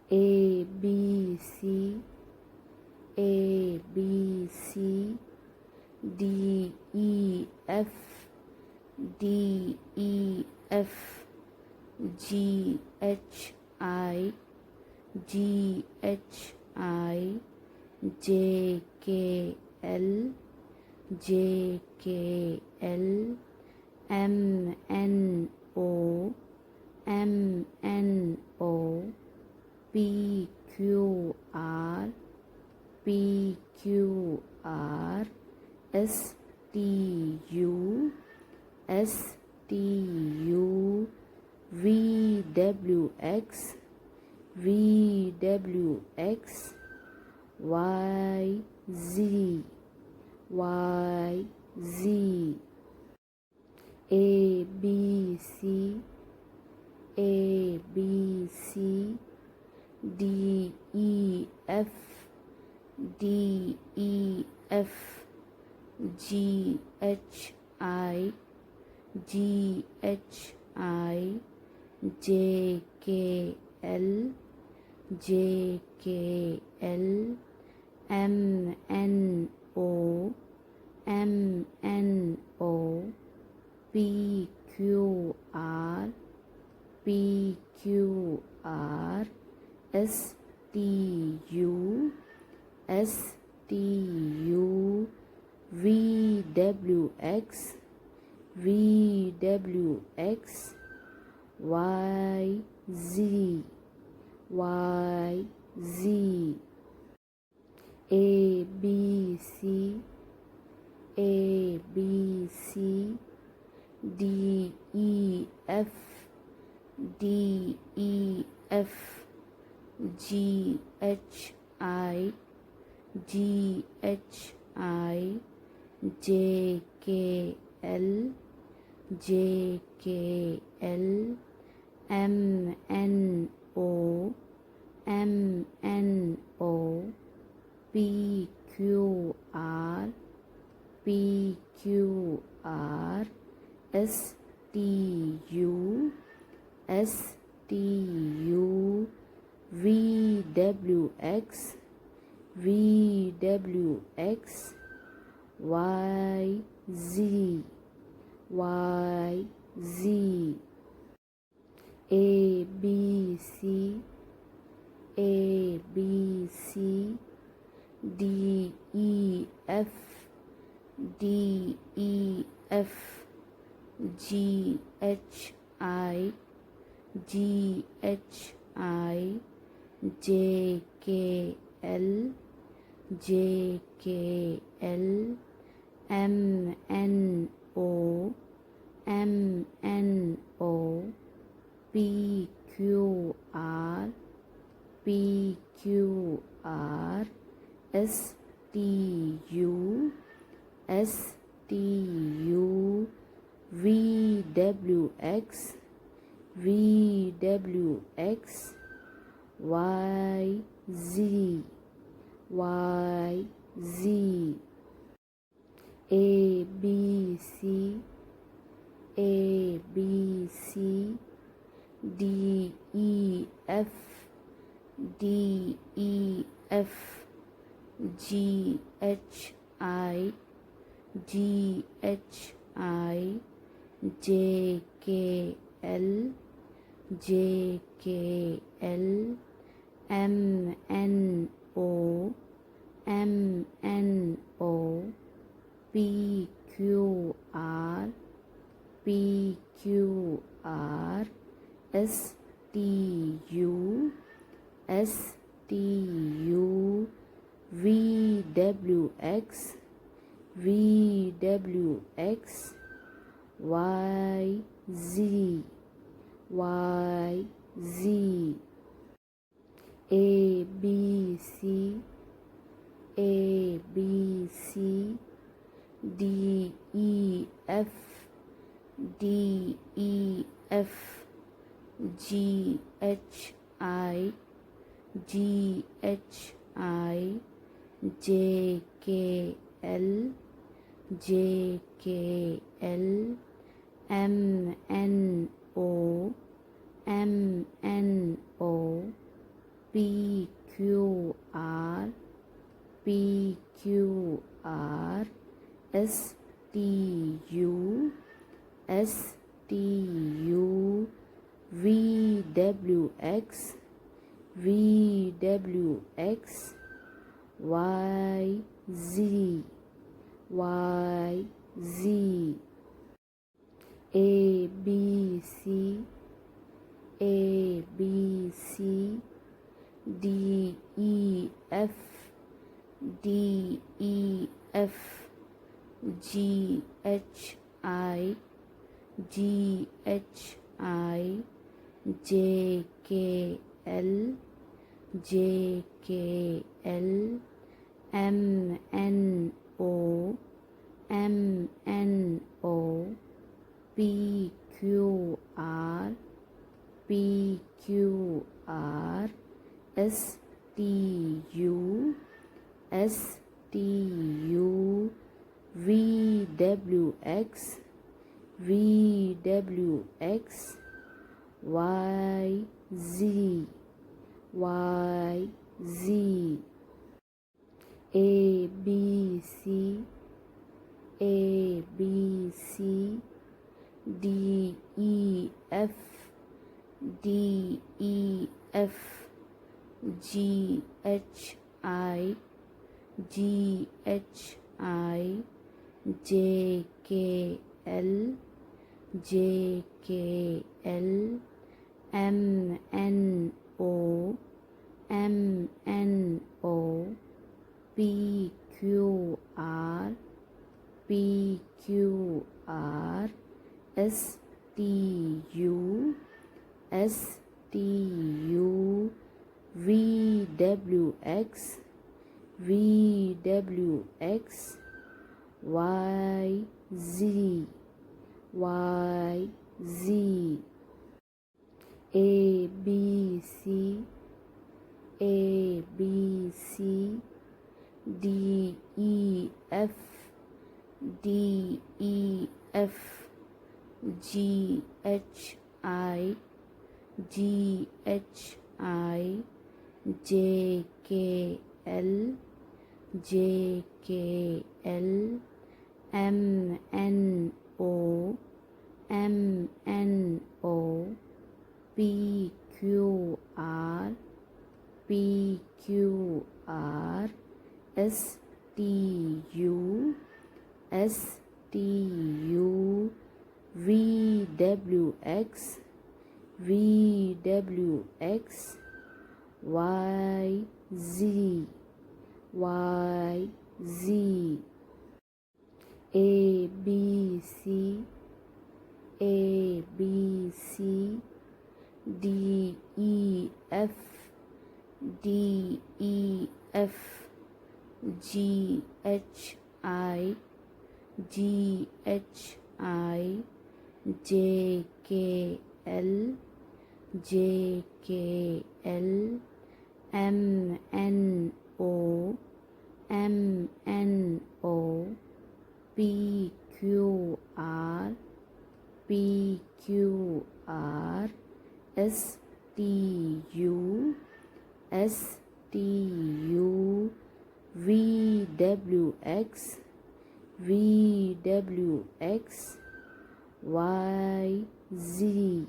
A B C A B C D E F D E F G H I G H I J K L J K L M N O M N O P Q R P Q R S T U S T U V W X V W X Y Z Y Z A B C A B C D E F D E F G H I G H I J K L J K L M N O M N O P Q R P Q R S T U S T U V W X V W X Y Z Y Z A B C A B C D E F D E F G H I G H I J K L J K L M N O M N O P Q R P Q R S T U S T U V W X V W X Y Z Y Z A B C A B C D E F D E F G H I G H I J K L J K L M N O M N O P Q R P Q R S T U S T U V W X V W X Y Z Y Z A B C A B C D E F D E F G H I G H I J K L J K L M N O M N O P Q R P Q R S T U S T U V W X V W X Y Z Y Z A B C A B C D E F D E F G H I G H I J K L J K L M N O M N O P P Q R P Q R S T U V W X Y Z A B C D E F G H I J K L M N O P Q R S T U V W X Y Z A B C D E F G H I J K L M N O P Q R S T U V W X Y Z A B C D E F G H I J K L M N O P Q R S T U V W X Y Z A B C D E F G H I J K L M N O P Q R S T U V W X Y Z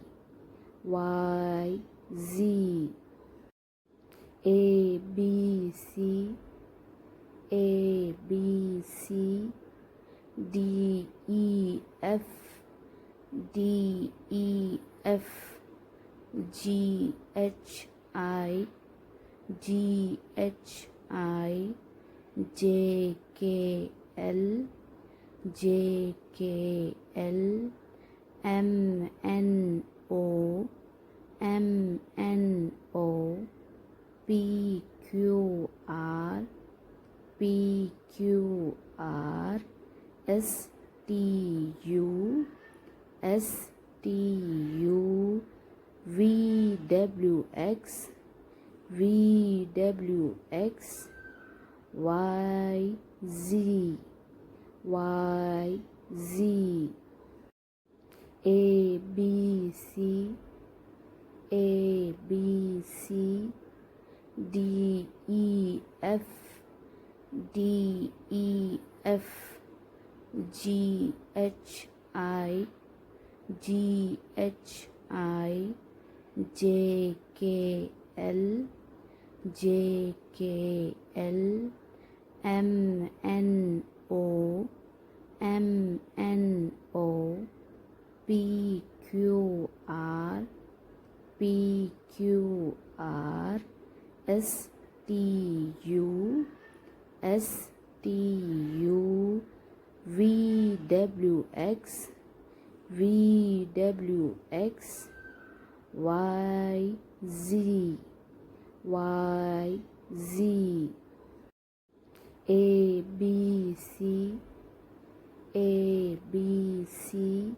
A B C D E F G H I J K L M N O P Q R S T U V W X Y Z A B C D E F D E F G H I G H I J K L J K L M N O M N O P Q R P Q R S T U S T U V W X V W X Y Z Y Z A B C A B C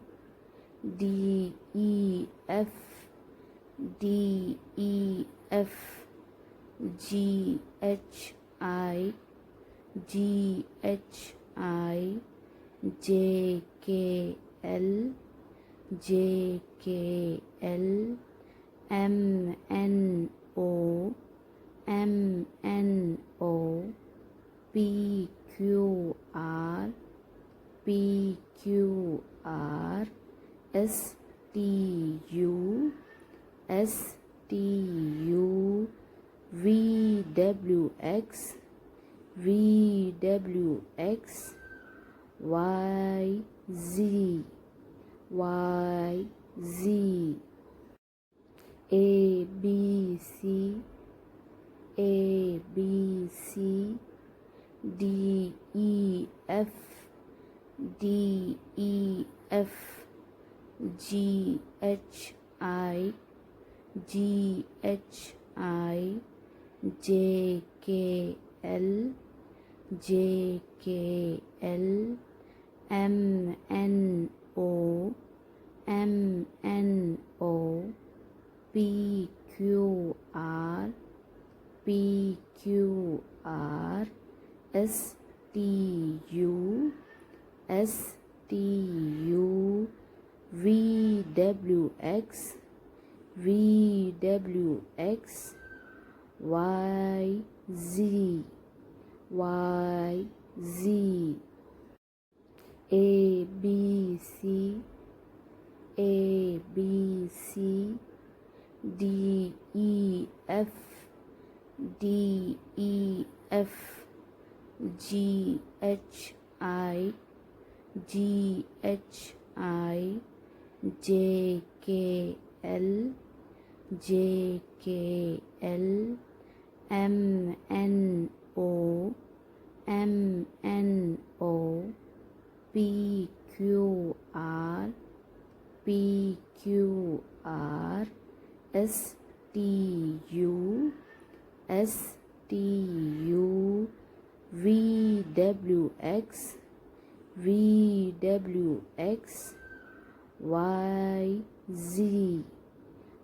D E F D E F G H I G H I J K L J K L M N O M N O P Q R P Q R S T U S T U V W X V W X Y Z Y Z A B C A B C D E F D E F G H I G H I J K L J K L M N O M N O P Q R P Q R S T U S T U V W X V W X Y Z Y Z A B C A B C D E F D E F G H I G H I J K L J K L M N O M N O P Q R P Q R S T U S T U V W X V W X Y Z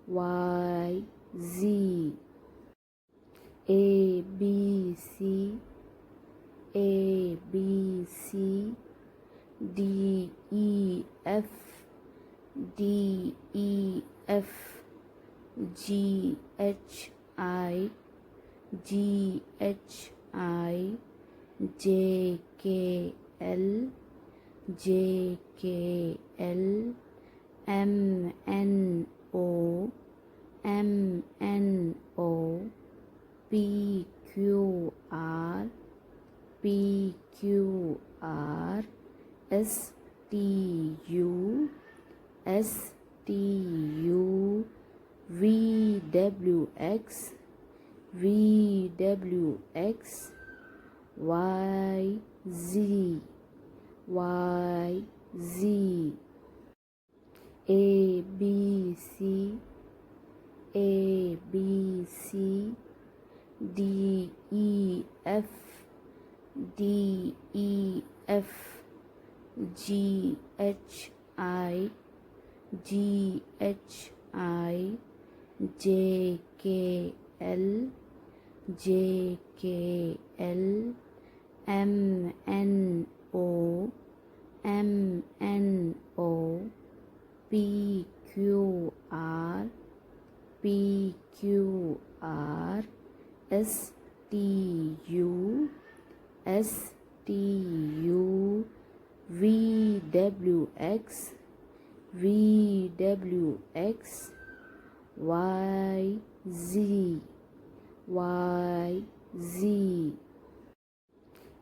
Y Z A B C A B C D E F D E F G H I G H I J K L J K L M N O M N O P Q R P Q R S T U S T U V W X V W X Y Z Y Z A B C A B C D E F D E F G H I G H I J K L J K L M N O M N O P Q R P Q R S T U S T U V W X V W X Y Z Y Z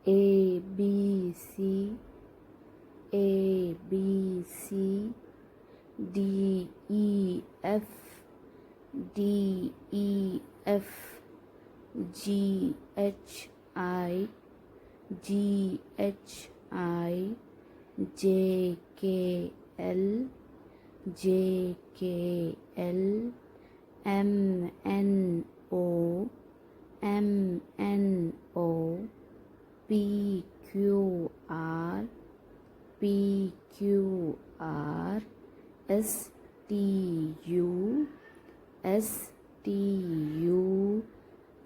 A B C A B C D E F D E F G H I G H I J K L J K L M N O M N O P Q R P Q R S T U S T U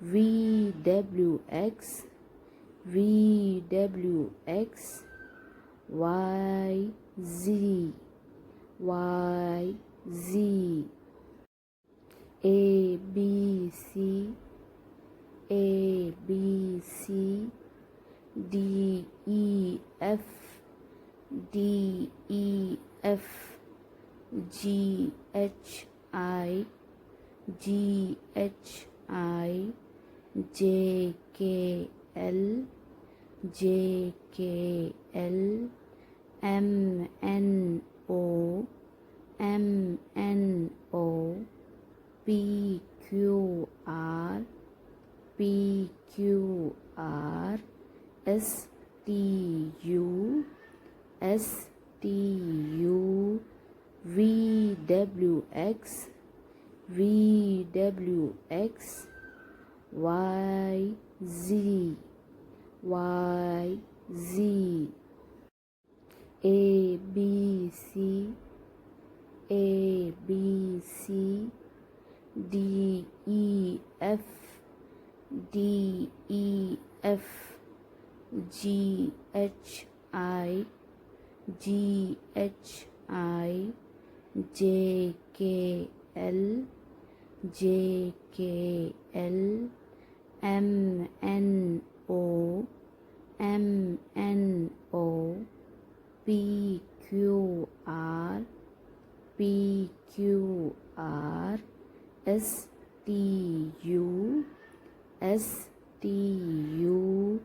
V W X V W X Y Z Y Z A B C A B C D E F D E F G H I G H I J K L J K L M N O M N O P Q R P Q R S T U S T U V W X V W X Y Z Y Z A B C A B C D E F D E F G H I G H I J K L J K L M N O M N O P Q R P Q R S T U S T U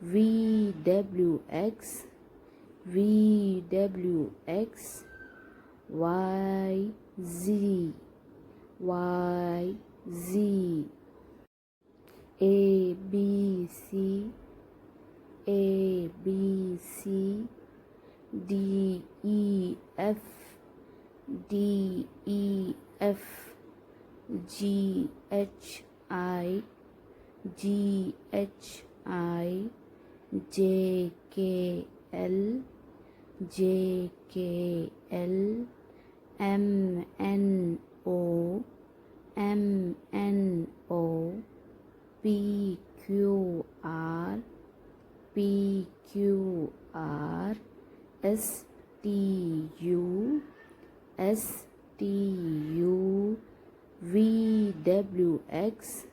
V W X V W X Y Z Y Z A B C A B C D E F D E F G H I G H I J K L J K L M N O M N O P Q R P Q R S T U S T U V W X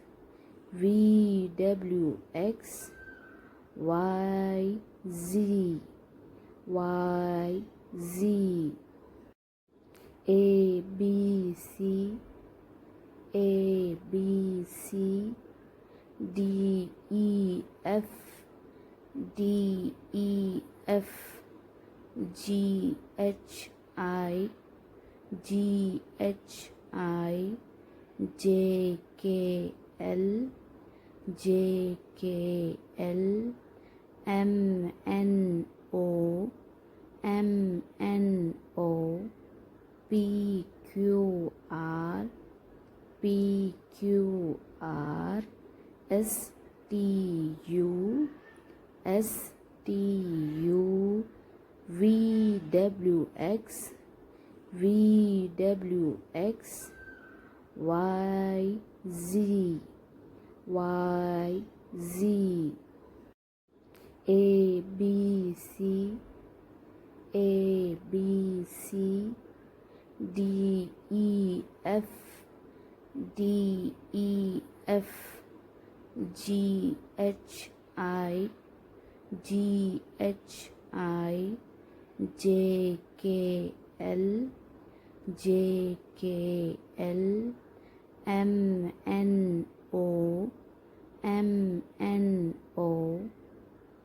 V W X Y Z Y Z A B C A B C D E F D E F G H I G H I J K L J K L M N O M N O P Q R P Q R S T U S T U V W X V W X Y Z Y Z A B C A B C D E F D E F G H I G H I J K L J K L M N O M N O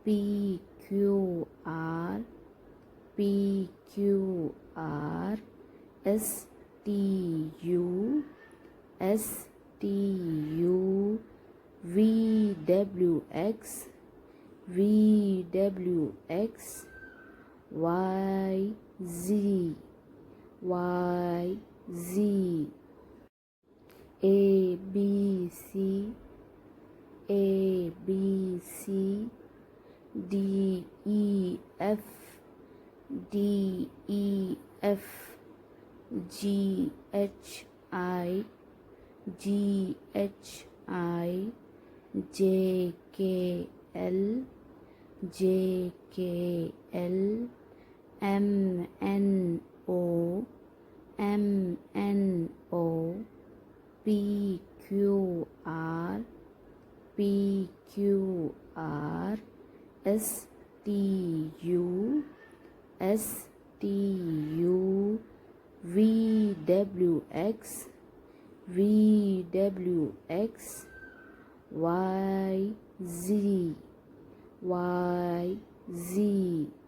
P Q R P Q R S T U S T U V W X V W X Y Z Y Z A B C A B C D E F D E F G H I G H I J K L J K L M N O M N O P Q R P Q R S T U S T U V W X V W X Y Z Y Z